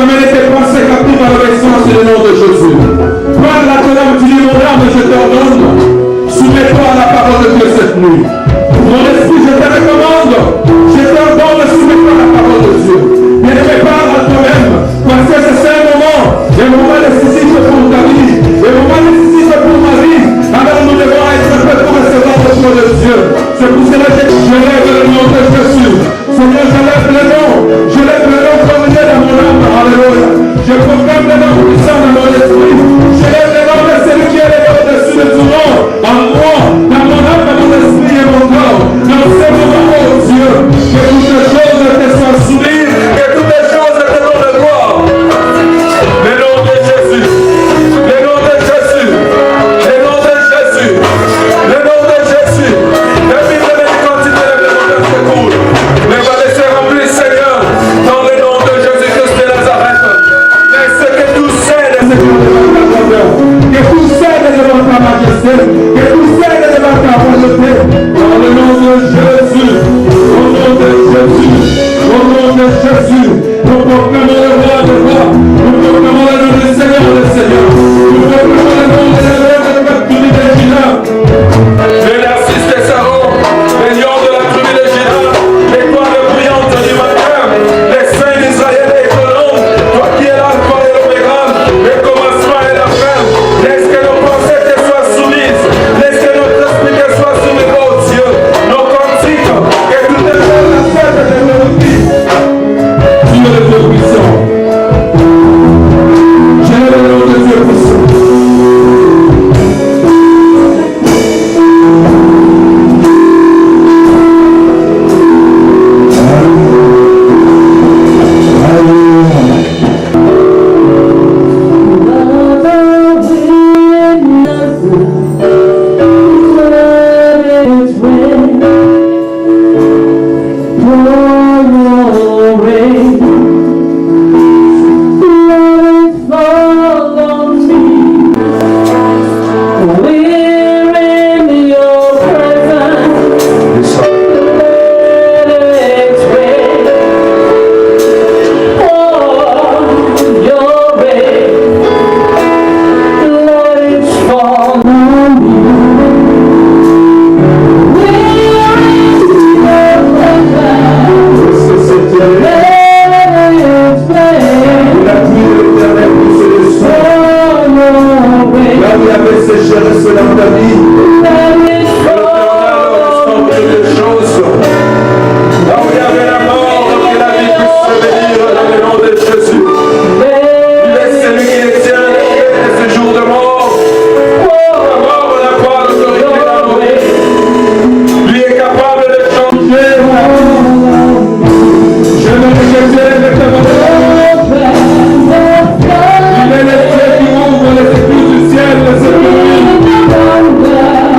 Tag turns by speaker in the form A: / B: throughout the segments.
A: ramène tes pensées captives à l'obéissance dans le nom de Jésus. Parle à ton âme, tu dis mon âme, je t'ordonne. Soumets-toi à la parole de Dieu cette nuit. Mon esprit, je te recommande. Je t'ordonne, soumets-toi à la parole de Dieu. Bien-aimé, parle à toi-même. Parce que c'est un moment. Un moment décisif pour ta vie. Un moment décisif pour ma vie. Alors nous devons être prêts pour recevoir le nom de Dieu. C'est pour cela que je lève le nom de Jésus. Seigneur, je lève le nom. Je lève le nom premier dans mon âme. Alléluia. Je proclame le nom puissant dans mon esprit. Je lève le nom de celui qui est au-dessus de tout nom. En moi, dans mon âme, dans mon esprit et mon corps. Dans ce moment, oh Dieu, que toutes les choses te soient soumises. Que toutes les choses te donnent de gloire. Le nom de Jésus. Le nom de Jésus. Le nom de Jésus. Le nom de Jésus. La Bible dit continue le nom de secours. Mais va laisser remplir, Seigneur, dans le nom de Jésus-Christ de Nazareth. Laisse que tout cède, Seigneur, devant ta grandeur. Que tout cède devant ta majesté. Que tout cède devant ta volonté. Dans le nom de Jésus. Au nom de Jésus. Au nom de Jésus. Nous proclamons le roi de roi. Nous proclamons le nom du Seigneur des Seigneurs. Nous proclamons le nom de la reine de la tribu de Juda. Le narcisse de Saron. Le lion de la tribu de Juda. L'étoile brillante du matin. Les saints d'Israël et Colombe. Toi qui es l'alpha et l'oméga. Le commencement et la fin. Laisse que nos pensées te soient soumises. Laisse que notre esprit te soit soumis, oh Dieu. Nos cantiques. Que tout est fait la fête de nos vies. Dieu le Dieu puissant. Je lève le nom de Dieu puissant.
B: Yeah.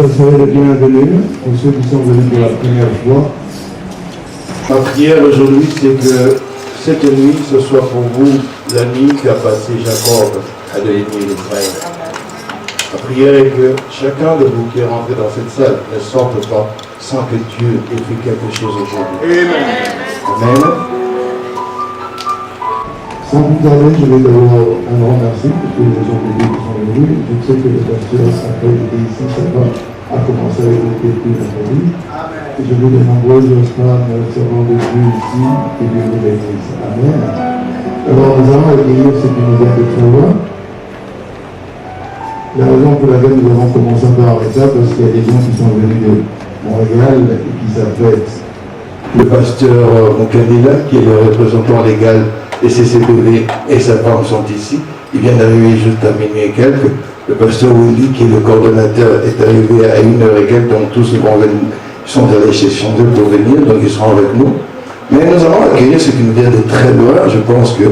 B: soyez le bienvenu pour ceux qui sont venus pour la première fois.
C: Ma prière aujourd'hui, c'est que cette nuit, ce soit pour vous la nuit qu'a passé Jacob à devenir le frère. Ma prière est que chacun de vous qui est rentré dans cette salle ne sorte pas sans que Dieu ait fait quelque chose aujourd'hui. Amen. Amen.
B: Sans plus tarder, je vais d'abord un grand merci pour tous les gens qui sont venus. Je sais que le pasteur, après il était ici, ça a commencé avec le depuis mercredi. Et je veux de nombreuses femmes servant de Dieu ici et de l'église. Amen. Alors nous allons accueillir ce qui nous vient de très loin. La raison pour laquelle nous avons commencé par ça, parce qu'il y a des gens qui sont venus de Montréal et qui s'apprêtent.
C: Le pasteur Moukadila, qui est le représentant légal des CCPV, et sa femme sont ici. Ils viennent d'arriver juste à minuit et quelques. Le pasteur Willy, qui est le coordonnateur, est arrivé à 1h et quelques, donc tous sont allés chez Chandel pour venir, donc ils seront avec nous. Mais nous allons accueillir ceux qui nous viennent de très loin. Je pense que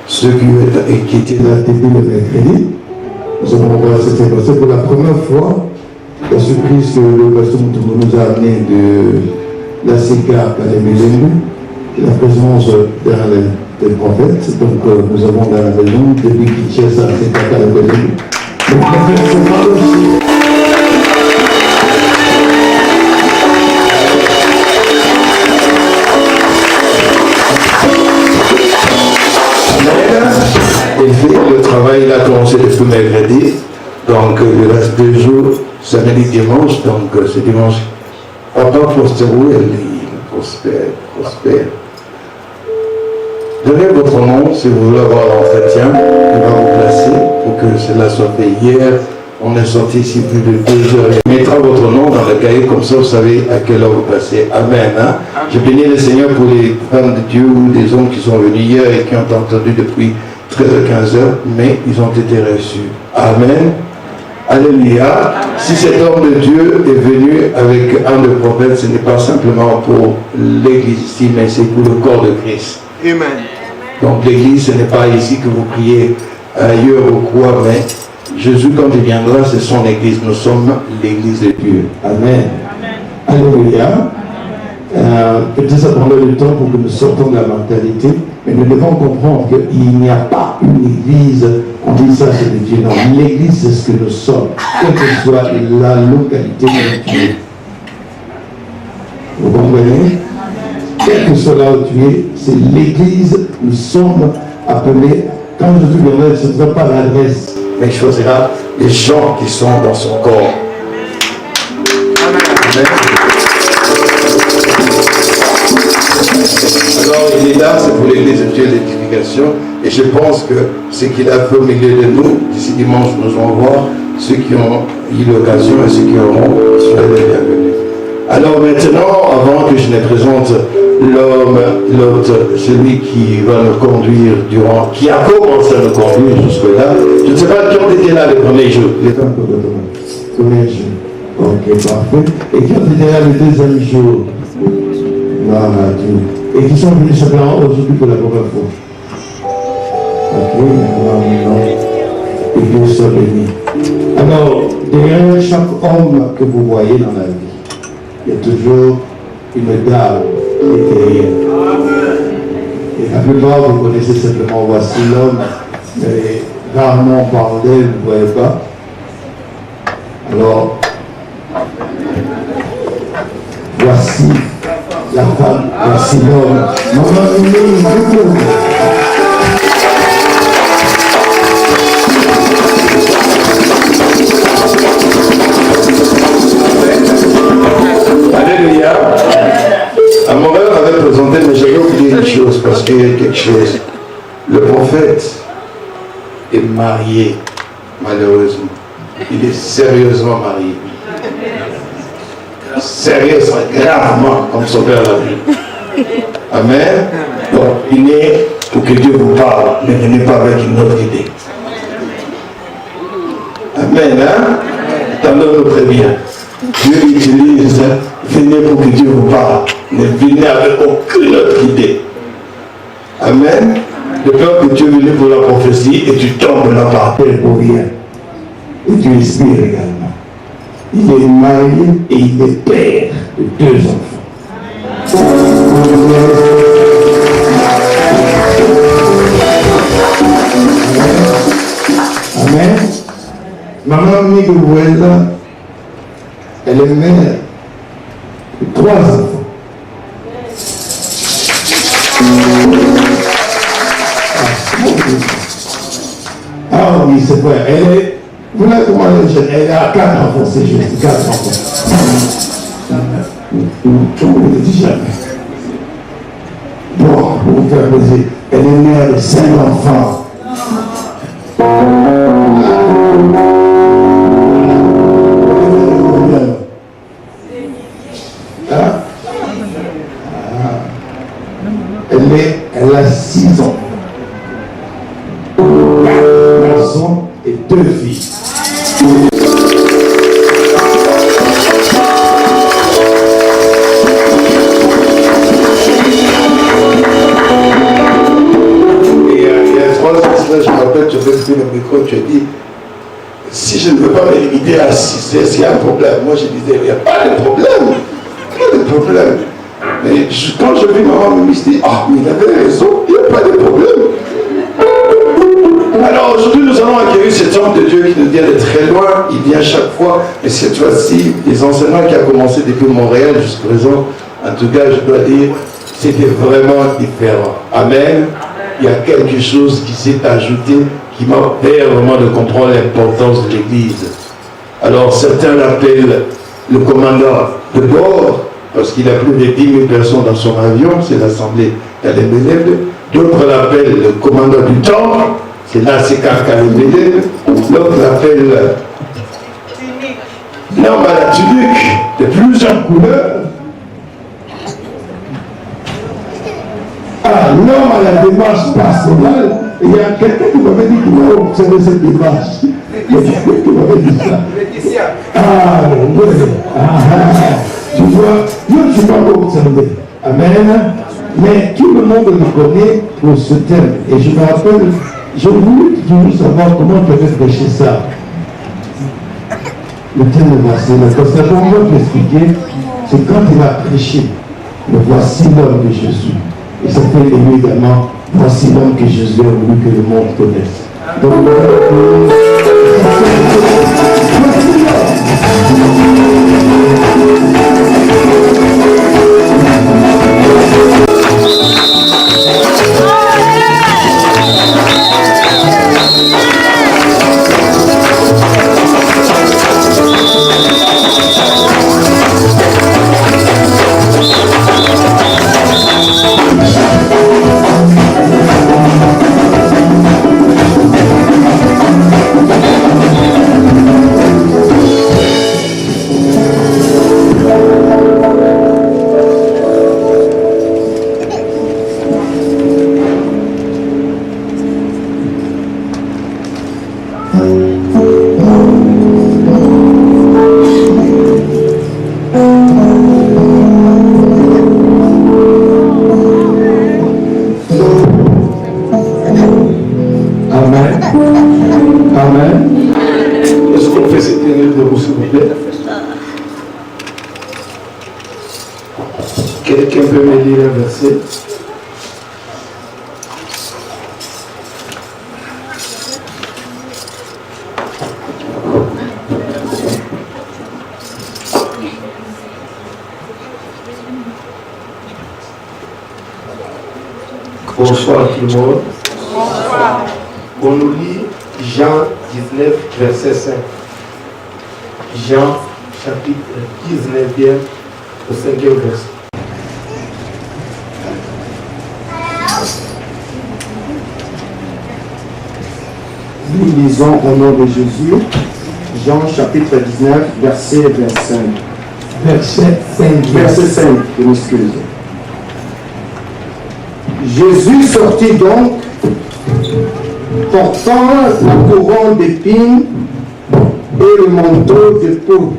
C: ceux qui étaient là début le mercredi, nous allons voir ce qui s'est passé pour la première fois. La surprise que le pasteur Moutoumou nous a amené de la CECA à l'Emilène, la présence des prophètes. Donc nous avons dans la maison, depuis Kinshasa, la CECA à l'Emilène. Donc la fête se parle aussi. Le travail il a commencé depuis mercredi, donc il reste 2 jours, samedi, dimanche, donc c'est dimanche. Papa Prospero, elle prospère. Donnez votre nom si vous voulez avoir l'entretien, il va vous placer pour que cela soit fait. Hier, on est sorti ici plus de 2 heures. Il mettra votre nom dans le cahier, comme ça vous savez à quelle heure vous passez. Amen. Hein? Je bénis le Seigneur pour les femmes de Dieu ou des hommes qui sont venus hier et qui ont entendu depuis 13h, 15h, mais ils ont été reçus. Amen. Alléluia. Si cet homme de Dieu est venu avec un des prophètes, ce n'est pas simplement pour l'église ici, mais c'est pour le corps de Christ.
D: Amen.
C: Donc l'église, ce n'est pas ici que vous priez ailleurs ou quoi, mais Jésus, quand il viendra, c'est son église. Nous sommes l'église de Dieu.
B: Amen. Alléluia. Peut-être ça prendrait du temps pour que nous sortons de la mentalité, mais nous devons comprendre qu'il n'y a pas une église, on dit ça c'est de Dieu. Non, l'église c'est ce que nous sommes, quelle que soit la localité où tu es. Vous comprenez? Quel que soit là où tu es, c'est l'église, nous sommes appelés, quand Jésus viendra, ce ne sera pas l'adresse,
C: mais il choisira les gens qui sont dans son corps. Amen. Alors il est là, c'est pour l'église de Dieu l'édification, et je pense que ce qu'il a fait au milieu de nous, d'ici dimanche, nous allons voir ceux qui ont eu l'occasion et ceux qui auront, soyez les bienvenus. Alors maintenant, avant que je ne présente l'autre, celui qui va nous conduire qui a commencé à nous conduire jusque-là, je ne sais pas qui ont été là les premiers jours.
B: Les premiers jours. Ok, parfait. Et qui ont été là les 2 amis jours. Voilà, et qui sont venus simplement aujourd'hui pour la première fois. Ok, maintenant, et Dieu soit béni. Alors, derrière chaque homme que vous voyez dans la vie, il y a toujours une dame qui est derrière. Et la plupart, vous connaissez simplement, voici l'homme, mais rarement on parle d'elle, vous ne voyez pas. Alors, voici la femme, voici l'homme.
C: Alléluia. À mon père avait présenté, mais j'avais oublié une chose, parce qu'il y a quelque chose. Le prophète est marié, malheureusement. Il est sérieusement marié. Sérieusement, gravement, comme son père l'a dit. Amen. Donc, il est pour que Dieu vous parle, mais venez pas avec une autre idée. Amen. Hein? Attendons-nous très bien. Dieu utilise, venez pour que Dieu vous parle, ne venez avec aucune autre idée. Amen. De peur que Dieu vienne pour la prophétie et tu tombes là par terre pour rien. Et tu inspires également.
B: il est marié et il est père de 2 enfants. Amen. Maman Miguel, elle est mère de 3 enfants. Ah oui, c'est vrai. Elle est, vous l'avez comment elle a 4 enfants, c'est juste 4 enfants. Je ne le dis jamais. Bon, pour vous faire plaisir, elle est mère de 5 enfants. Elle a 6 ans. 4 garçons et 2 filles.
C: Et il y a 3 ans, je me rappelle, tu avais pris le micro, tu as dit, si je ne veux pas me limiter à 6, s'il y a un problème. Moi, je disais, il n'y a pas de problème. Pas de problème. Mais quand je vis maman me dit, ah, mais il avait raison, il n'y a pas de problème. Alors aujourd'hui, nous allons accueillir cet homme de Dieu qui nous vient de très loin. Il vient chaque fois, mais cette fois-ci, les enseignements qui ont commencé depuis Montréal jusqu'à présent, en tout cas, je dois dire, c'était vraiment différent. Amen. Il y a quelque chose qui s'est ajouté qui m'a fait vraiment de comprendre l'importance de l'Église. Alors certains l'appellent le commandant de bord, parce qu'il a plus de 10 000 personnes dans son avion, c'est l'Assemblée Kalemélève. D'autres l'appellent le commandant du temple, c'est l'ACK Kalemélève. L'autre l'appelle l'homme à la tunique de plusieurs couleurs.
B: Ah, l'homme à la démarche pastorale, il y a quelqu'un qui m'avait dit qu'il va observer cette démarche. Il y a quelqu'un qui m'avait dit ça. Ah, oui. Tu vois, je ne suis pas observé. Amen. Mais tout le monde me connaît pour ce thème. Et je me rappelle, je voulais toujours savoir comment je vais prêcher ça. Le thème est passé. Le pasteur Jean va t'expliquer, c'est quand il a prêché, le voici l'homme de Jésus. Et ça fait lui également, voici l'homme que Jésus a voulu que le monde connaisse. Donc, voici l'homme. Quelqu'un peut me lire un verset? Bonsoir tout le monde. Bonsoir. On nous lit Jean 19, verset 5. Jean chapitre 19, au 5e verset.
D: Nous lisons au nom de Jésus, Jean chapitre 19, verset 25. Verset 5, je m'excuse. Jésus sortit donc, portant la couronne d'épines et le manteau de peau.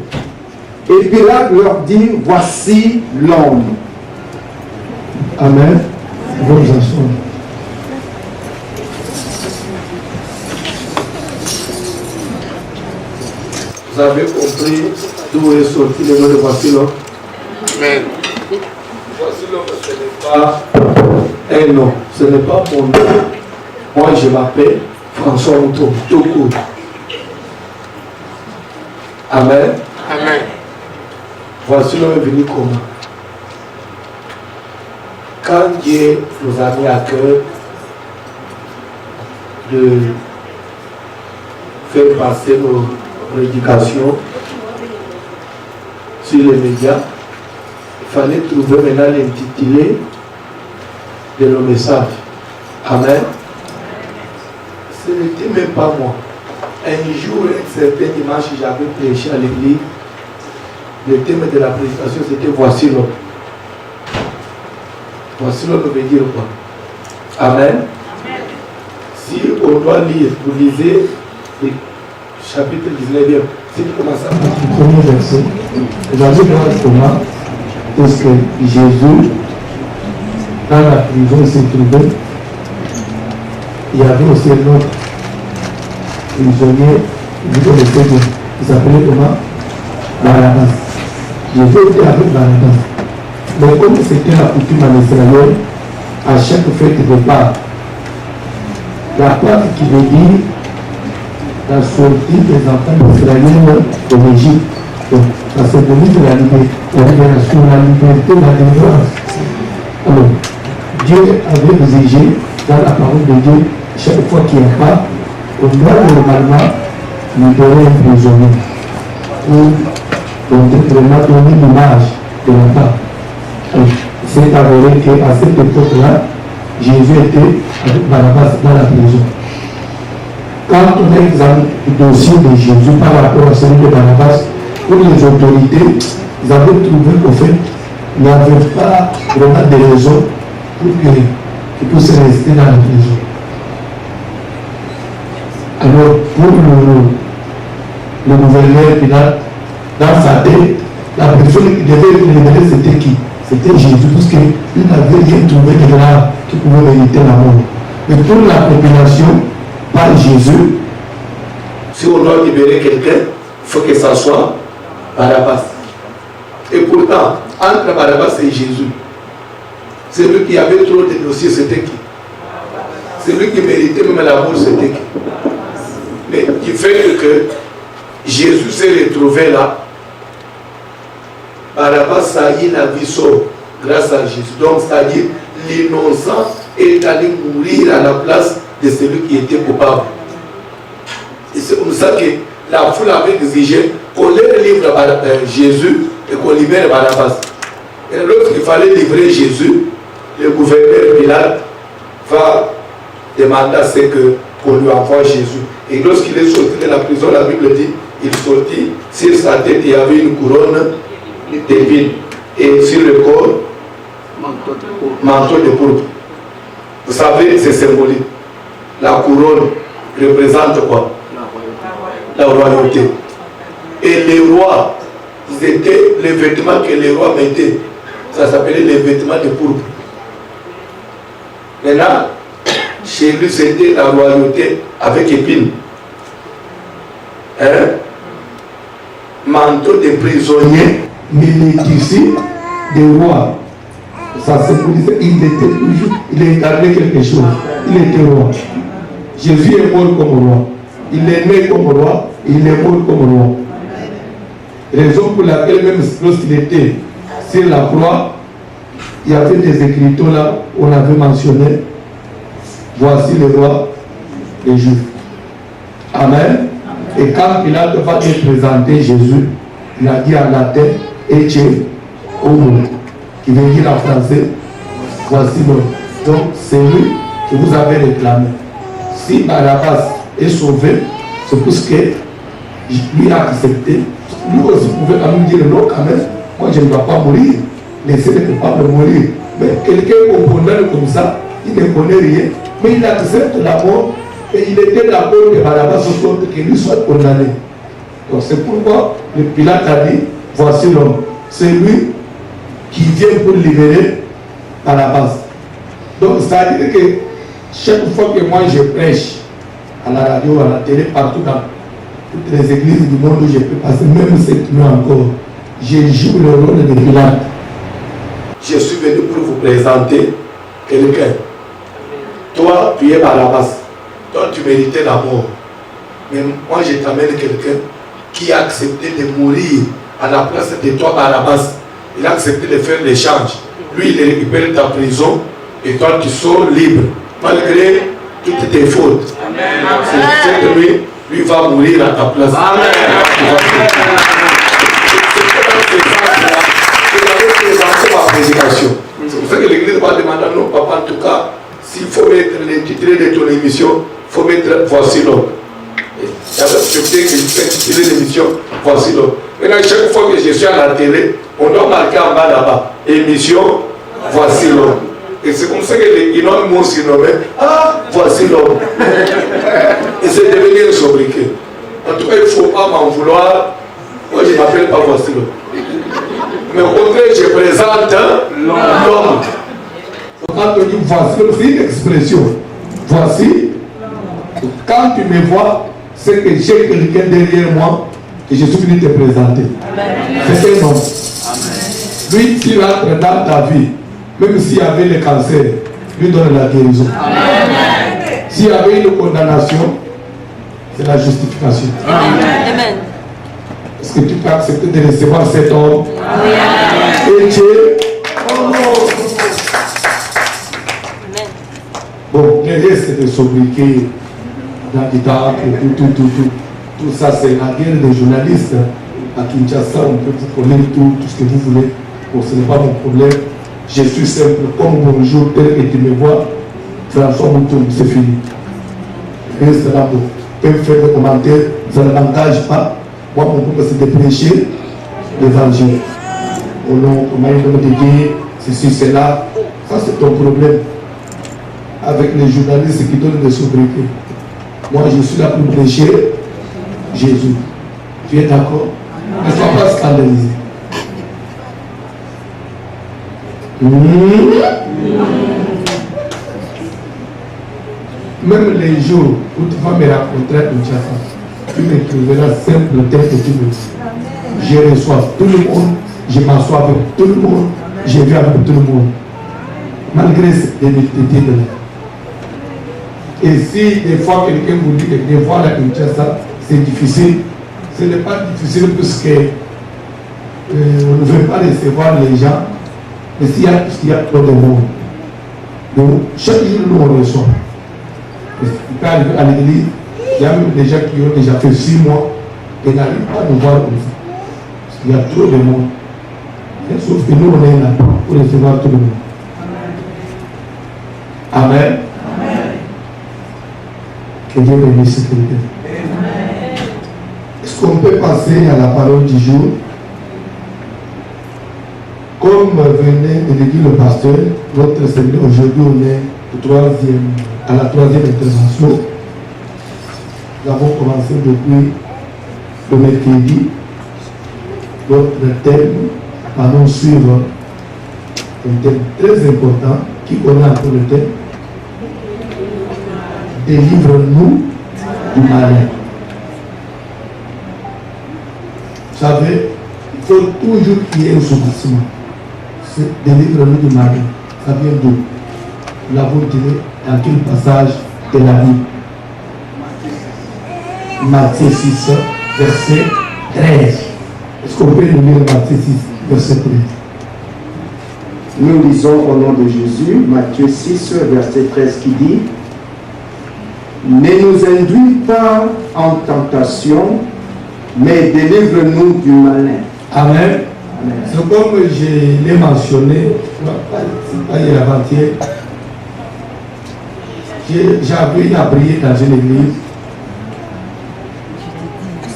D: Et Pilate leur dit, voici l'homme.
B: Amen. Vos enfants.
C: Vous avez compris
D: D'où est sorti le nom de voici l'homme. Amen. Voici l'homme, ce n'est pas un nom, ce n'est pas mon nom. Moi, je m'appelle François Mouton, tout court. Amen. Amen. Voici l'homme est venu comment? Quand Dieu nous a mis à cœur de faire passer nos prédications sur les médias, il fallait trouver maintenant l'intitulé de nos messages. Amen. Ce n'était même pas moi. Un jour, un certain dimanche, j'avais prêché à l'église. Le thème de la prédication, c'était Voici l'homme. Voici l'homme veut dire quoi? Amen. Si on doit lire, vous lisez le chapitre 19e. Si vous commencez à partir du premier verset, vous allez voir comment est-ce que Jésus, dans la prison, s'est trouvé. Il y avait aussi un autre prisonnier, vous connaissez bien, il s'appelait comment? Barabbas. Jésus était avec Barabbas. Mais comme c'était la coutume en Israël, à chaque fête de Pâques, la Pâque qui veut dire la sortie des enfants israéliens de l'Égypte. Donc, ça symbolise la libération, la liberté, la délivrance. Alors, Dieu avait exigé dans la parole de Dieu, chaque fois qu'il y a pas, on doit normalement libérer un prisonnier pour vraiment donner l'image de la Pâque. C'est avéré qu'à cette époque-là, Jésus était avec Barabbas dans la prison. Quand on a examiné le dossier de Jésus par rapport à celui de Barabbas, pour les autorités, ils avaient trouvé qu'au fait, il n'y avait pas vraiment de raison pour qu'ils puissent rester dans la prison. Alors, pour le gouverneur Pilate, dans sa tête, la personne qui devait être libérée, c'était qui? C'était Jésus, parce qu'il n'avait rien trouvé de grave qui pouvait mériter la mort. Mais pour la population, par Jésus, si on doit libérer quelqu'un, il faut que ça soit Barabbas. Et pourtant, entre Barabbas et Jésus, celui qui avait trop de dossiers, c'était qui? Celui qui méritait même la mort, c'était qui? Mais du fait que Jésus s'est retrouvé là, Barabbas, ça y est, la vie sauve grâce à Jésus. Donc, c'est-à-dire, l'innocent est allé mourir à la place de celui qui était coupable. Et c'est comme ça que la foule avait exigé qu'on leur livre Jésus et qu'on libère Barabbas. Et lorsqu'il fallait livrer Jésus, le gouverneur Pilate va demander à ce qu'on lui envoie Jésus. Et lorsqu'il est sorti de la prison, la Bible dit, il sortit, sur sa tête il y avait une couronne d'épines et sur le corps, manteau de pourpre. Vous savez, c'est symbolique. La couronne représente quoi? La royauté. Et les rois, c'était les vêtements que les rois mettaient. Ça s'appelait les vêtements de pourpre. Maintenant, chez lui, c'était la royauté avec épines. Hein? Manteau de prisonnier, mais les tissus des rois. Ça symbolisait, il incarnait quelque chose. Il était roi. Jésus est mort comme roi. Il est né comme roi, et il est mort comme roi. Raison pour laquelle même lorsqu'il était sur la croix, il y avait des écritures là, on avait mentionné, voici le roi des Juifs. Amen. Et quand Pilate va te présenter Jésus, il a dit en latin, Ece homo, qui veut dire en français, voici l'homme. Donc c'est lui que vous avez réclamé. Si Barabbas est sauvé, c'est parce que lui a accepté. Lui aussi pouvait quand même dire non, quand même, moi je ne dois pas mourir, laissez le coupable mourir. Mais quelqu'un qu'on condamne comme ça, il ne connaît rien, mais il accepte la mort et il était d'accord que Barabbas sorte, que lui soit condamné. Donc c'est pourquoi le Pilate a dit, voici l'homme. C'est lui qui vient pour libérer Barabbas. Donc ça veut dire que chaque fois que moi je prêche, à la radio, à la télé, partout toutes les églises du monde où je peux passer, même cette nuit encore, je joue le rôle de Pilate. Je suis venu pour vous présenter quelqu'un. Toi, tu es Barabbas. Toi, tu méritais la mort. Mais moi, je t'amène quelqu'un qui a accepté de mourir à la place de toi, Barabbas. Il a accepté de faire l'échange. Lui, il récupère ta prison et toi, tu sors libre. Malgré toutes tes fautes. C'est lui, lui va mourir à ta place. Amen. C'est ma prédication. C'est pour ça que l'église va demander à nos papas, en tout cas, s'il faut mettre l'intitulé de ton émission, il faut mettre voici l'homme. J'avais accepté qu'il fait intituler l'émission voici l'homme. Maintenant, chaque fois que je suis à la télé, on doit marquer en bas là-bas, émission voici l'homme. Et c'est comme ça qu'ils m'ont surnommé, ah, voici l'homme. Et c'est devenu un sobriquet. En tout cas, il ne faut pas m'en vouloir. Moi, je ne m'appelle pas voici l'homme. Mais au contraire, je présente l'homme. Quand on dit voici, c'est une expression. Voici, quand tu me vois, c'est que j'ai quelqu'un derrière moi et je suis venu te présenter. C'est un homme. Lui, s'il entre dans ta vie, même s'il y avait le cancer, lui donne la guérison. S'il y avait une condamnation, c'est la justification.
E: Amen.
D: Est-ce que tu peux accepter de recevoir cet homme? Et Dieu. Bon, le reste de sobriquet, dans le temple, tout ça, c'est la guerre des journalistes. À Kinshasa, on peut vous connaître tout ce que vous voulez. Bon, ce n'est pas mon problème. Je suis simple, comme bonjour, tel que tu me vois, François Moutoum, c'est fini. Reste là, vous pouvez faire des commentaires, ça ne m'engage pas. Moi, mon propos, c'est de prêcher l'évangile. Au nom, comment il veut me dire, ceci, cela, ça c'est ton problème. Avec les journalistes qui donnent des sobriquets. Moi, je suis là pour prêcher Jésus. Tu es d'accord? Ne sois pas scandalisé. Même les jours où tu vas me rencontrer à Kinshasa, tu me trouveras simple tel que tu me dis. Je reçois tout le monde, je m'assois avec tout le monde, je vis avec tout le monde. Malgré cette multitude là. Et si des fois quelqu'un vous dit que des fois la Kinshasa c'est difficile, ce n'est pas difficile puisque on ne veut pas recevoir les gens, mais s'il y a trop de monde. Donc chaque jour nous on reçoit. Il peut arriver à l'église, il y a même des gens qui ont déjà fait 6 mois et n'arrivent pas à nous voir comme ça. Parce qu'il y a trop de monde. Et sauf que nous on est là pour recevoir tout le monde. Amen. Que Dieu bénisse quelqu'un. Est-ce qu'on peut passer à la parole du jour? Comme venait de le dire le pasteur, notre Seigneur, aujourd'hui on est à la troisième intervention. Nous avons commencé depuis le mercredi. Notre thème, allons suivre un thème très important. Qui connaît encore le thème? Délivre-nous du malin. Vous savez, il faut toujours qu'il y ait un soubassement. Délivre-nous du malin. Ça vient d'où? Nous l'avons dit dans quel passage de la Bible? Matthieu 6, verset 13. Est-ce qu'on peut nous lire Matthieu 6, verset 13?
F: Nous lisons au nom de Jésus, Matthieu 6, verset 13 qui dit: ne nous induis pas en tentation, mais délivre-nous du malin.
D: Amen. C'est comme je l'ai mentionné, pas hier avant-hier, j'avais à prier dans une église.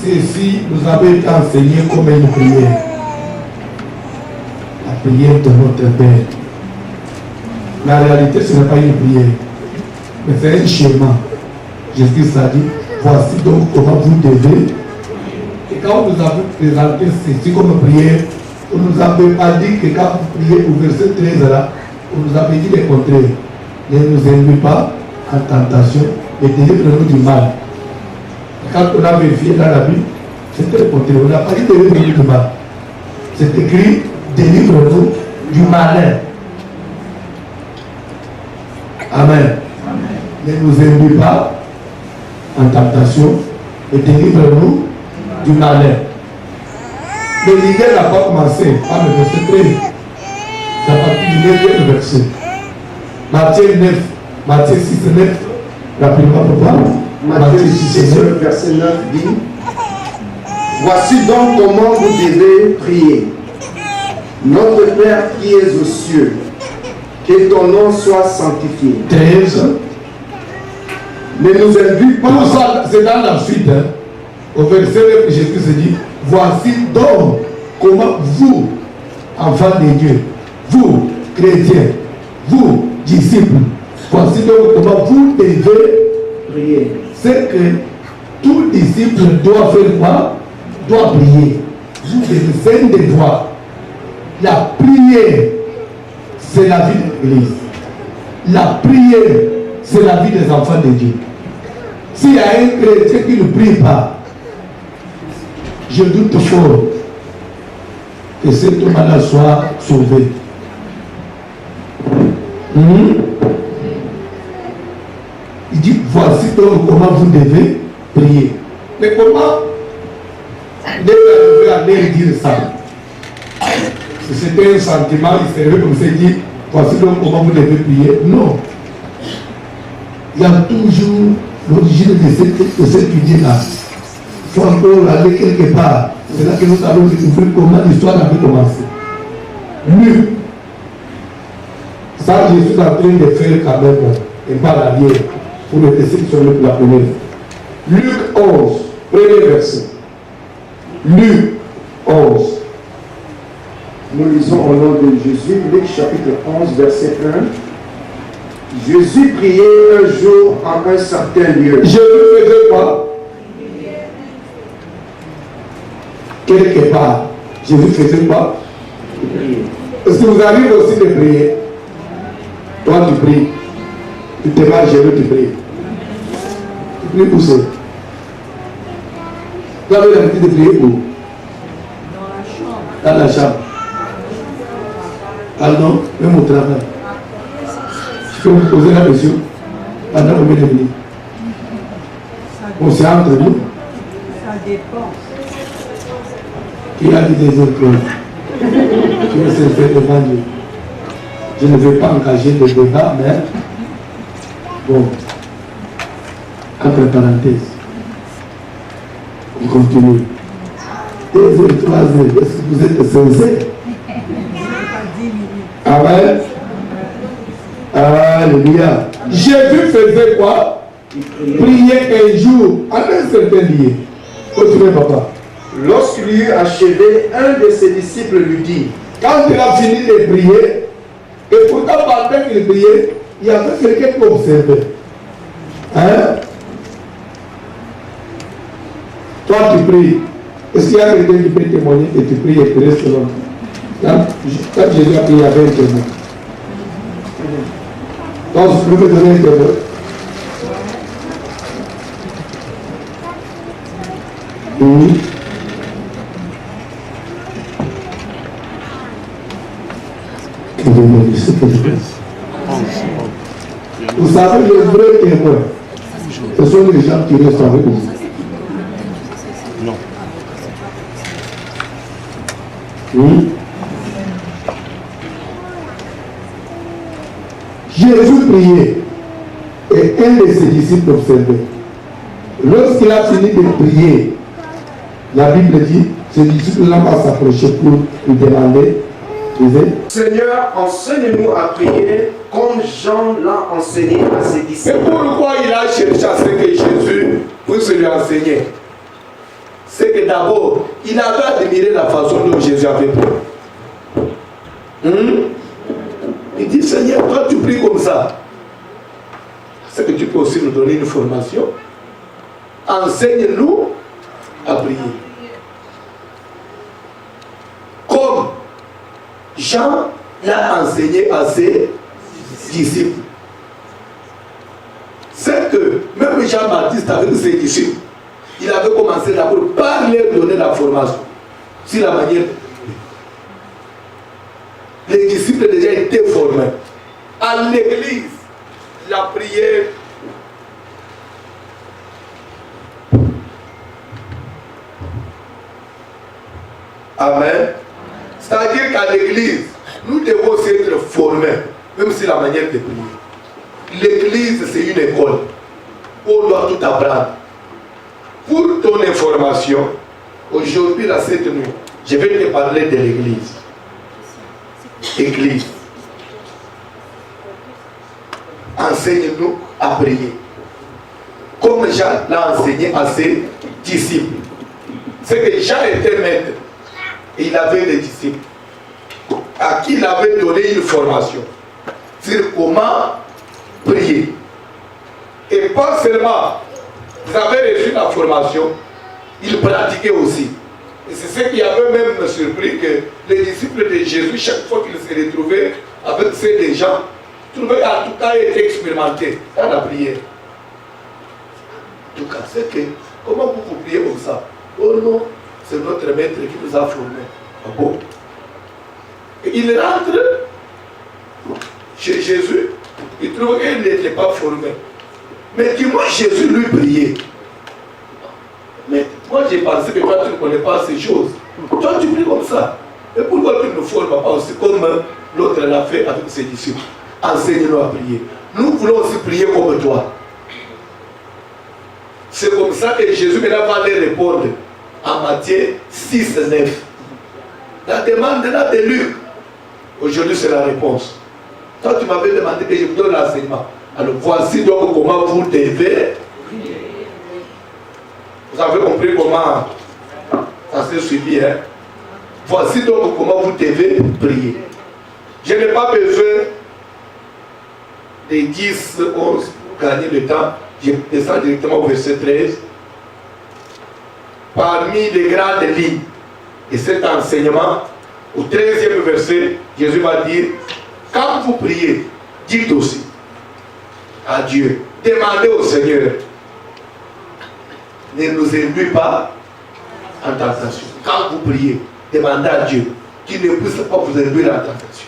D: Ceci nous avait été enseigné comme une prière. La prière de notre Père. La réalité, ce n'est pas une prière, mais c'est un schéma. Jésus a dit, voici donc comment vous devez. Et quand on nous a présenté ceci comme prière, on ne nous avait pas dit que quand vous priez au verset 13 là, on nous avait dit le contraire. Ne nous induis pas en tentation, mais délivre-nous du mal. quand on a vérifié dans la Bible, c'était le contraire. On n'a pas dit délivre-nous du mal. C'est écrit délivre-nous du malin. Amen. Ne nous induis pas en tentation et délivre-nous du malin. Mais l'idée n'a pas commencé par le verset 13. C'est à partir du 9e verset. Matthieu 9, Matthieu 6, 9. Rapidement, papa.
F: Matthieu 6, verset 9 dit: voici donc comment vous devez prier. Notre Père qui es aux cieux, que ton nom soit sanctifié.
D: 13.
F: Ne nous induis pas.
D: Tout ça, c'est dans la suite. Hein. Au verset 9, Jésus se dit: voici donc comment vous, enfants de Dieu, vous, chrétiens, vous, disciples, voici donc comment vous devez
F: prier.
D: C'est que tout disciple doit faire quoi? Doit prier. C'est un devoir. La prière, c'est la vie de l'Église. La prière, c'est la vie des enfants de Dieu. S'il y a un chrétien qui ne prie pas, je doute fort que cet homme-là soit sauvé. Il dit, voici donc comment vous devez prier. Mais comment devez aller dire ça? C'était un sentiment, il s'est comme ça, il dit, voici donc comment vous devez prier. Non. Il y a toujours l'origine de cette idée-là. Il faut encore aller quelque part. C'est là que nous allons découvrir comment l'histoire avait commencé. Luc. Ça, je suis en train de faire quand même un pas d'arrière pour le tester sur la première. Luc 11, premier verset. Luc 11.
F: Nous lisons au nom de Jésus, Luc chapitre 11, verset 1. Jésus priait un jour en un certain lieu.
D: Jésus faisait quoi? Quelque part. Jésus faisait quoi? Est-ce que vous arrivez aussi de prier? Toi, tu pries. Tu te vas gérer, tu pries. Tu pries où c'est? Tu avais l'habitude de prier où? Dans la chambre. Ah non, même au travail. Je peux vous poser la question pendant combien de minutes? On s'est entre nous.
E: Ça dépend.
D: Qui a dit des autres choses? Qui veut se faire devant Dieu? Je ne vais pas engager de débat, mais bon, entre parenthèses, on continue. 2 heures, 3 heures, est-ce que vous êtes sincères? Amen. Alléluia. Jésus faisait quoi? Prier un jour en un certain lieu. Continuez, papa.
F: Lorsqu'il eut achevé, un de ses disciples lui dit:
D: Quand il a fini de prier, et pourtant pendant qu'il priait, il y avait quelqu'un qui observait. Hein? Toi tu pries. Est-ce qu'il y a quelqu'un qui peut témoigner que tu pries et tu restes longtemps? Quand Jésus a prié, il y avait un témoin. Donc je peux me donner un témoin. Oui. Vous savez, les vrais témoins, ce sont les gens qui restent avec vous.
G: Non.
D: Oui. Jésus priait et un de ses disciples observait. Lorsqu'il a fini de prier, la Bible dit, ce disciple-là va s'approcher pour lui demander,
F: Seigneur, enseigne-nous à prier comme Jean l'a enseigné à ses disciples.
D: Et pourquoi il a cherché à ce que Jésus puisse lui enseigner? C'est que d'abord, il avait admiré la façon dont Jésus avait prié. Il dit, Seigneur, toi tu pries comme ça. C'est que tu peux aussi nous donner une formation. Enseigne-nous à prier. Comme Jean l'a enseigné à ses disciples. C'est que même Jean-Baptiste avec ses disciples,
C: il avait commencé d'abord par leur donner la formation sur la manière de prier. Les disciples déjà étaient formés. À l'église, la prière Amen. C'est-à-dire qu'à l'église, nous devons aussi être formés, même si la manière de prier. L'église, c'est une école où on doit tout apprendre. Pour ton information, aujourd'hui, à cette nuit, je vais te parler de l'église. Église. Enseigne-nous à prier. Comme Jean l'a enseigné à ses disciples. C'est que Jean était maître. Et il avait des disciples à qui il avait donné une formation sur comment prier. Et pas seulement, vous avez reçu la formation, il pratiquait aussi. Et c'est ce qui avait même surpris que les disciples de Jésus, chaque fois qu'ils se retrouvaient avec ces gens, trouvaient en tout cas être expérimentés dans la prière. En tout cas, c'est que, comment vous priez comme ça? Oh non, c'est notre maître qui nous a formés. Ah bon? Et il rentre chez Jésus, il trouve qu'il n'était pas formé. Mais dis-moi, Jésus lui priait. Mais moi j'ai pensé que toi tu ne connais pas ces choses. Toi tu pries comme ça. Et pourquoi tu ne formes pas aussi comme l'autre l'a fait avec ses disciples? Enseigne-nous à prier. Nous voulons aussi prier comme toi. C'est comme ça que Jésus maintenant va aller répondre en Matthieu 6, 9. La demande là de Luc. Aujourd'hui c'est la réponse. Toi tu m'avais demandé que je vous donne l'enseignement. Alors voici donc comment vous devez. Vous avez compris comment ça s'est suivi. Hein? Voici donc comment vous devez prier. Je n'ai pas besoin des 10, 11 pour gagner le temps. Je descends directement au verset 13. Parmi les grandes lignes de cet enseignement, au 13e verset, Jésus va dire, quand vous priez, dites aussi à Dieu, demandez au Seigneur, ne nous induis pas en tentation. Quand vous priez, demandez à Dieu qu'il ne puisse pas vous induire en tentation.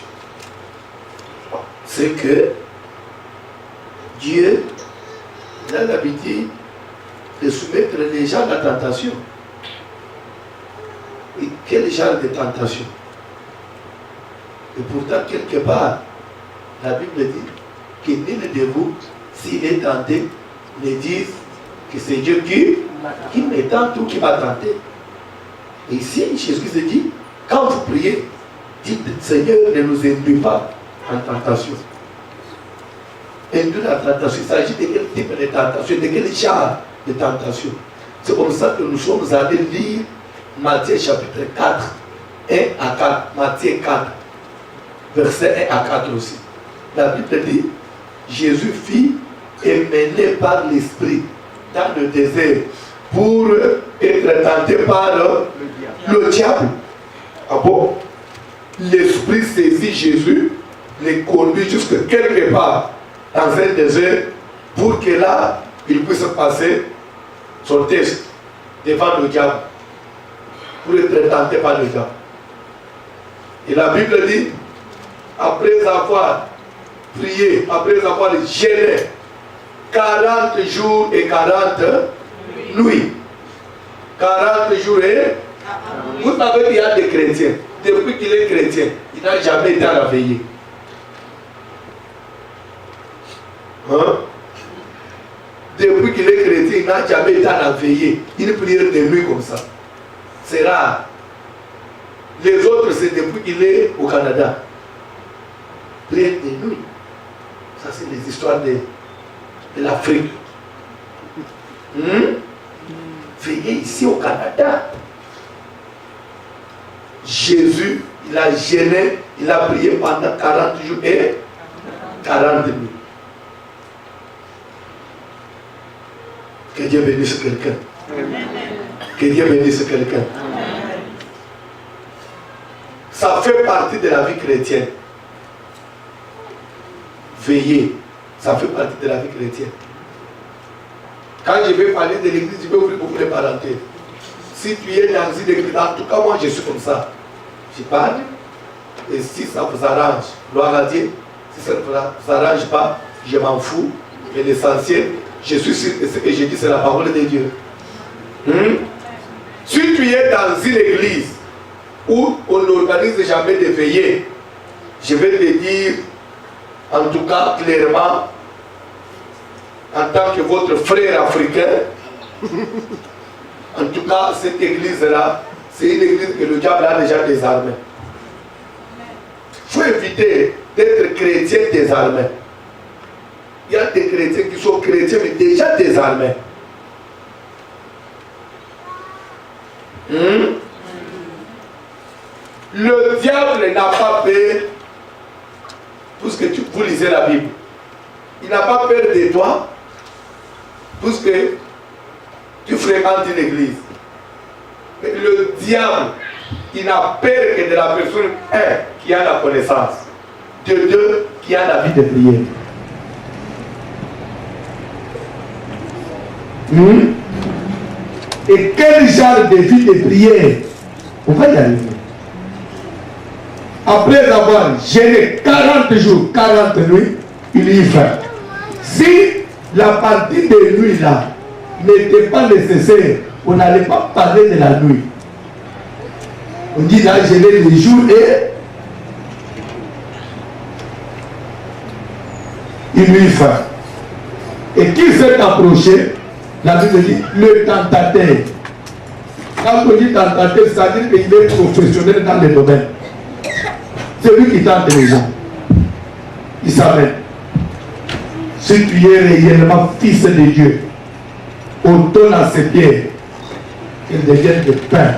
C: C'est que Dieu a l'habitude de soumettre les gens à la tentation. Et quel genre de tentation? Et pourtant, quelque part, la Bible dit que nul de vous, s'il est tenté, ne dise que c'est Dieu qui me tente ou qui m'a tenté. Et ici, Jésus se dit, quand vous priez, dites, Seigneur, ne nous induis pas en tentation. Induire la tentation, il s'agit de quel type de tentation, de quel genre de tentation. C'est comme ça que nous sommes allés lire Matthieu chapitre 4, 1 à 4, Matthieu 4, verset 1 à 4 aussi. La Bible dit, Jésus fut mené par l'Esprit dans le désert pour être tenté par le diable. Ah bon? L'Esprit saisit Jésus, le conduit jusque quelque part dans un désert pour que là, il puisse passer son test devant le diable pour être tenté par le diable. Et la Bible dit, après avoir prié, après avoir gêné 40 jours et 40 nuits. 40 jours et... Vous savez qu'il y a des chrétiens. Depuis qu'il est chrétien, il n'a jamais été à la veillée. Hein? Depuis qu'il est chrétien, il n'a jamais été à la veillée. Une prière de nuit comme ça. C'est rare. Les autres, c'est depuis qu'il est au Canada. Prière de nuit. Ça, c'est les histoires de l'Afrique. Veillez ici au Canada. Jésus, il a gêné, il a prié pendant 40 jours et 40 nuits. Que Dieu bénisse quelqu'un. Que Dieu bénisse quelqu'un. Ça fait partie de la vie chrétienne. Veiller, ça fait partie de la vie chrétienne.
D: Quand je vais parler de l'église, je vais ouvrir beaucoup de parenthèses. Si tu es dans une église, en tout cas moi je suis comme ça. Je parle, et si ça vous arrange, gloire à Dieu. Si ça ne vous arrange pas, je m'en fous. Mais l'essentiel, je suis sûr que ce que je dis, c'est la parole de Dieu. Si tu es dans une église où on n'organise jamais de veillées, je vais te dire, en tout cas clairement, en tant que votre frère africain, en tout cas cette église-là, c'est une église que le diable a déjà désarmée. Il faut éviter d'être chrétien désarmé. Il y a des chrétiens qui sont chrétiens mais déjà désarmés. Le diable n'a pas peur, puisque vous lisez la Bible, il n'a pas peur de toi, puisque tu fréquentes une église. Mais le diable, il n'a peur que de la personne, un, qui a la connaissance, de deux, qui a la vie de prière. Et quel genre de vie de prière? On va y arriver. Après avoir gêné 40 jours, 40 nuits, il y fait. Si la partie de nuit là n'était pas nécessaire, on n'allait pas parler de la nuit. On dit là, gêner les jours et il lui fait. Et qui s'est approché? La Bible dit le tentateur. Quand on dit tentateur, c'est-à-dire qu'il est professionnel dans le domaine. C'est lui qui tente les gens. Il s'amène. Si tu es réellement fils de Dieu, on donne à ses pierres qu'elles deviennent de pain.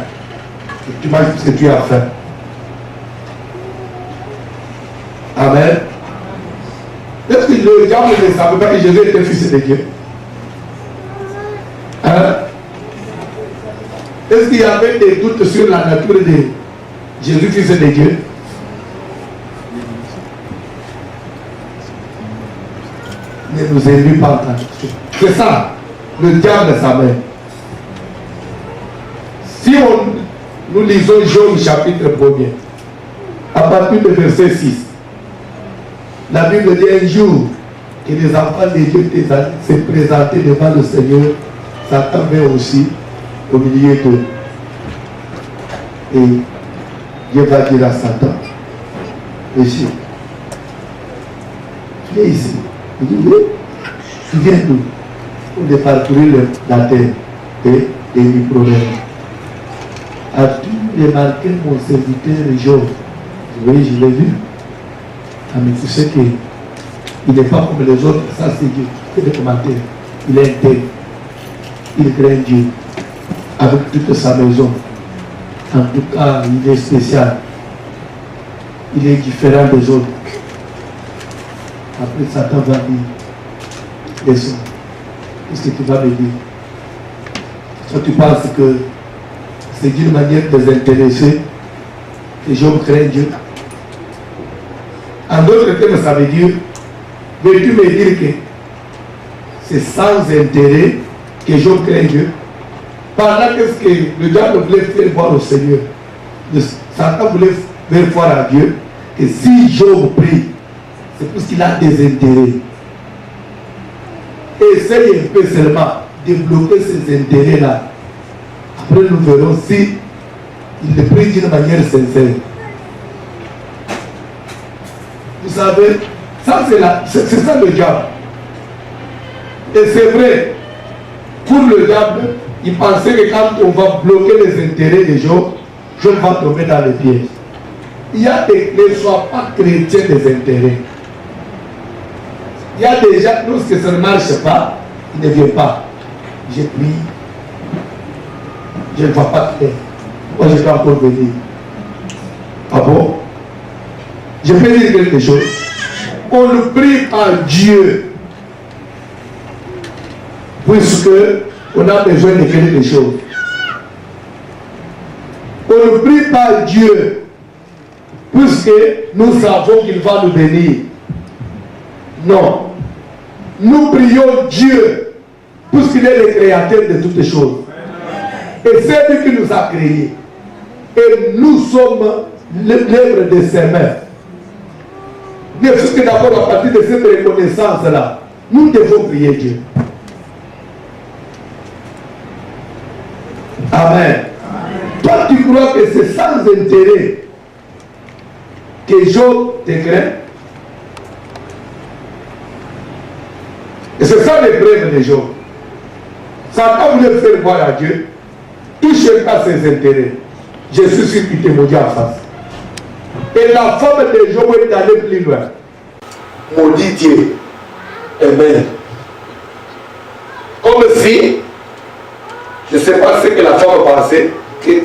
D: Et tu manges ce que tu as fait. Amen. Est-ce que le diable ne savait pas que Jésus était fils de Dieu? Hein? Est-ce qu'il y avait des doutes sur la nature de Jésus, fils de Dieu? Ne nous induis pas en tentation. C'est ça, le diable savait. Si nous lisons Job chapitre 1er, à partir du verset 6, la Bible dit un jour que les enfants de Dieu se présentaient devant le Seigneur, Satan vient aussi au milieu d'eux. Et Dieu va dire à Satan, ici, tu es ici. Il dit, oui, tu viens d'où? Pour parcourir la terre et lui problème. As-tu remarqué mon serviteur Job? Oui, je l'ai vu. Ah, mais tu sais qu'il n'est pas comme les autres, ça c'est Dieu. C'est des commentaires. Il est intègre. Il craint Dieu. Avec toute sa maison. En tout cas, il est spécial. Il est différent des autres. Après, Satan va dire, descends. Qu'est-ce que tu vas me dire? Soit tu penses que c'est d'une manière désintéressée que Job craint Dieu. En d'autres termes, ça veut dire, veux-tu me dire que c'est sans intérêt que Job craint Dieu? Pendant que ce que le diable voulait faire voir au Seigneur, Satan voulait faire voir à Dieu que si Job prie, c'est parce qu'il a des intérêts. Essaye un peu seulement de bloquer ces intérêts-là. Après, nous verrons si il le prie d'une manière sincère. Vous savez, ça c'est ça le diable. Et c'est vrai, pour le diable, il pensait que quand on va bloquer les intérêts des gens, Job va tomber dans les pièges. Il y a des, ne sois pas chrétien des intérêts. Il y a des gens, lorsque ça ne marche pas, ils ne viennent pas. J'ai pris, je ne vois pas clair. Moi, je peux encore venir. Ah bon? Je peux dire quelque chose. On ne prie pas Dieu puisque on a besoin de quelque chose. On ne prie pas Dieu puisque nous savons qu'il va nous bénir. Non. Nous prions Dieu puisqu'il est le créateur de toutes choses. Et c'est lui qui nous a créés. Et nous sommes l'œuvre de ses mains. Mais jusque d'abord, à partir de cette reconnaissance-là, nous devons prier Dieu. Amen. Toi, tu crois que c'est sans intérêt que Job te craint? Et c'est ça le problème de Job. Satan voulait faire voir à Dieu, tout chercha ses intérêts. Je suis sûr qu'il te maudit en face. Et la femme de Job est allée plus loin. Maudit Dieu. Amen. Comme si, je ne sais pas ce que la femme pensait,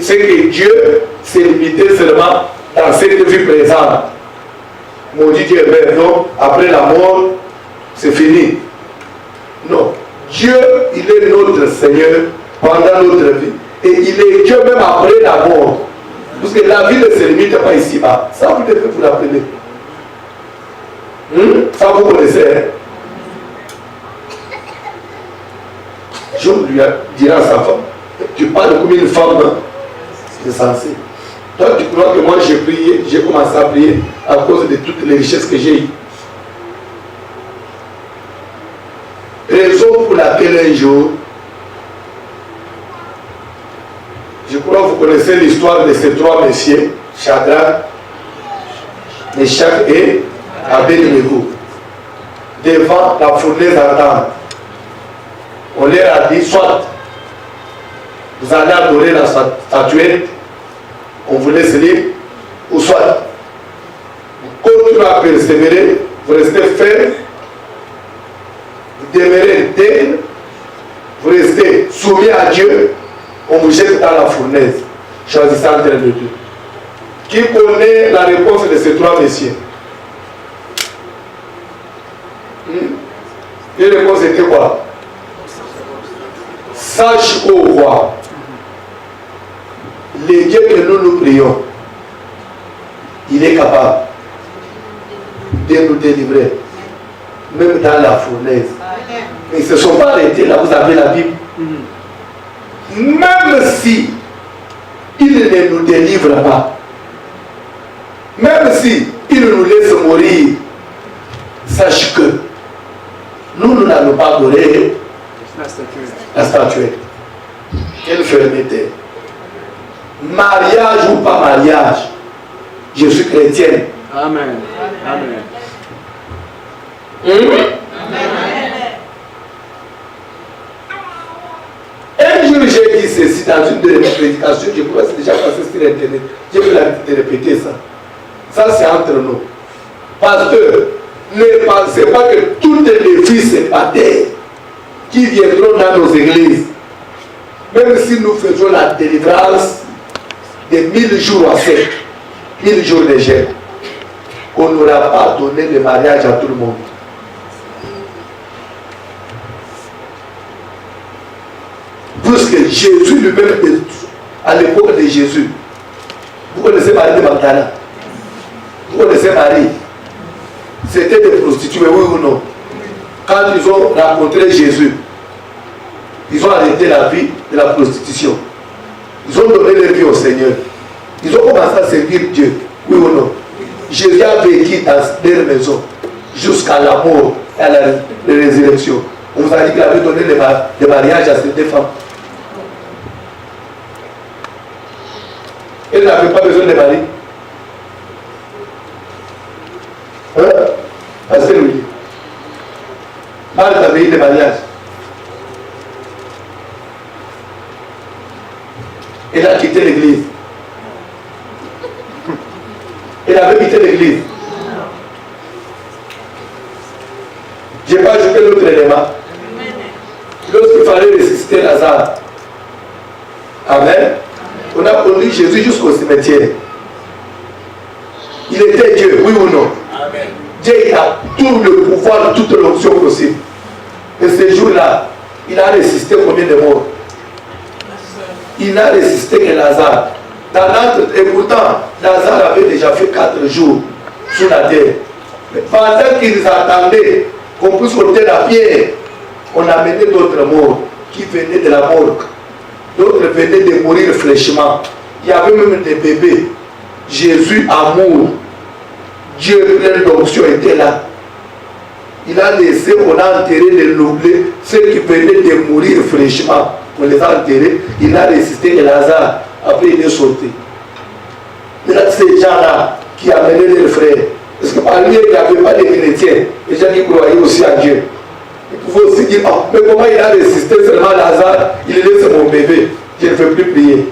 D: c'est que Dieu s'est limité seulement dans cette vie présente. Maudit Dieu, amen. Non, après la mort, c'est fini. Non. Dieu, il est notre Seigneur pendant notre vie. Et il est Dieu même après la mort. Parce que la vie ne se limite pas ici-bas. Ça, vous devez vous l'appeler. Ça, vous connaissez. Hein? Je lui dirai à sa femme, tu parles comme une femme, hein? C'est censé. Toi, tu crois que moi, j'ai prié, j'ai commencé à prier à cause de toutes les richesses que j'ai eues. Raison pour laquelle un jour, je crois que vous connaissez l'histoire de ces trois messieurs, Shadrach, Meshach et Abednego, devant la fournaise ardente. On leur a dit, soit vous allez adorer la statuette, on vous laisse libre, ou soit vous continuez à persévérer, vous restez ferme, vous demeurez intègre, vous restez soumis à Dieu, on vous jette dans la fournaise. Choisissez entre les deux. Qui connaît la réponse de ces trois messieurs? Et la réponse était quoi? Sache au roi, le Dieu que nous prions, il est capable de nous délivrer, même dans la fournaise. Mais ils ne se sont pas arrêtés là, vous avez la Bible. Même si il ne nous délivre pas, même si il nous laisse mourir, sache que nous n'allons pas adorer la statuette. Quelle fermeté. Mariage ou pas mariage, je suis chrétienne.
H: Amen. Amen.
D: Un jour, j'ai dit ceci dans une de mes prédications, je crois que c'est déjà passé sur Internet. J'ai vu de répéter ça. Ça, c'est entre nous. Pasteur, ne pensez pas que toutes les filles célibataires qui viendront dans nos églises, même si nous faisons la délivrance de 1000 jours à 7, 1000 jours de jeûne, on n'aura pas donné le mariage à tout le monde. Puisque Jésus lui-même, à l'époque de Jésus, vous connaissez Marie de Magdala, vous connaissez Marie, c'était des prostituées, oui ou non? Quand ils ont rencontré Jésus, ils ont arrêté la vie de la prostitution. Ils ont donné leur vie au Seigneur. Ils ont commencé à servir Dieu, oui ou non? Jésus a vécu dans leur maison jusqu'à la mort et à la résurrection. On vous a dit qu'il avait donné le mariage à ces deux femmes. Elle n'avait pas besoin de mari. Hein? Parce que lui, Marthe avait eu le mariage. Elle a quitté l'église. Elle avait quitté l'église. Je n'ai pas ajouté l'autre élément. Lorsqu'il fallait ressusciter Lazare. Amen. On a conduit Jésus jusqu'au cimetière. Il était Dieu, oui ou non? Amen. Dieu a tout le pouvoir, toute l'option possible. Et ce jour-là, il a résisté combien de morts? Il n'a résisté que Lazare. Et pourtant, Lazare avait déjà fait 4 jours sur la terre. Mais pendant qu'ils attendaient qu'on puisse ôter la pierre, on amenait d'autres morts qui venaient de la morgue. D'autres venaient de mourir fraîchement. Il y avait même des bébés. Jésus, amour, Dieu plein d'onction était là. Il a laissé, on a enterré les ceux qui venaient de mourir fraîchement. On les a enterrés. Il a résisté et Lazare. Après, il est sauté. Maintenant, ces gens-là qui amenaient leurs frères, parce que parmi eux, il n'y avait pas de chrétiens. Les gens qui croyaient aussi en Dieu. Il pouvait aussi dire, oh, mais comment il a résisté seulement Lazare? Il laisse mon bébé. Je ne veux plus prier.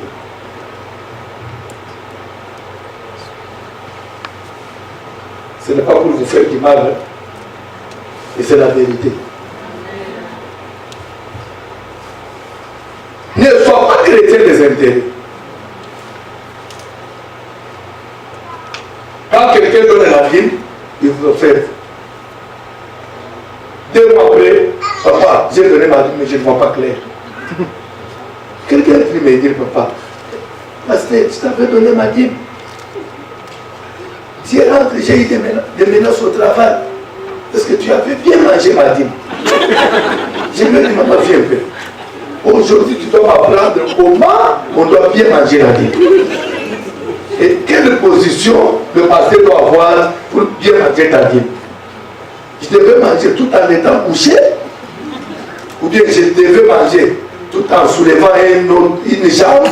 D: Ce n'est pas pour vous faire du mal. Hein? Et c'est la vérité. Ne sois pas chrétien des intérêts. Quand quelqu'un donne la dîme, il vous observe. 2 mois après, papa, j'ai donné ma dîme, mais je ne vois pas clair. Quelqu'un est venu me dire, papa, pasteur, tu t'avais donné ma dîme. Tu es rentré, j'ai eu des menaces au travail. Est-ce que tu avais bien mangé ma dîme? Je lui ai dit, maman, viens un peu. Aujourd'hui, tu dois m'apprendre comment on doit bien manger la dîme. Et quelle position le pasteur doit avoir pour bien manger ta dîme? Je devais manger tout en étant couché, ou bien je devais manger tout en soulevant une jambe.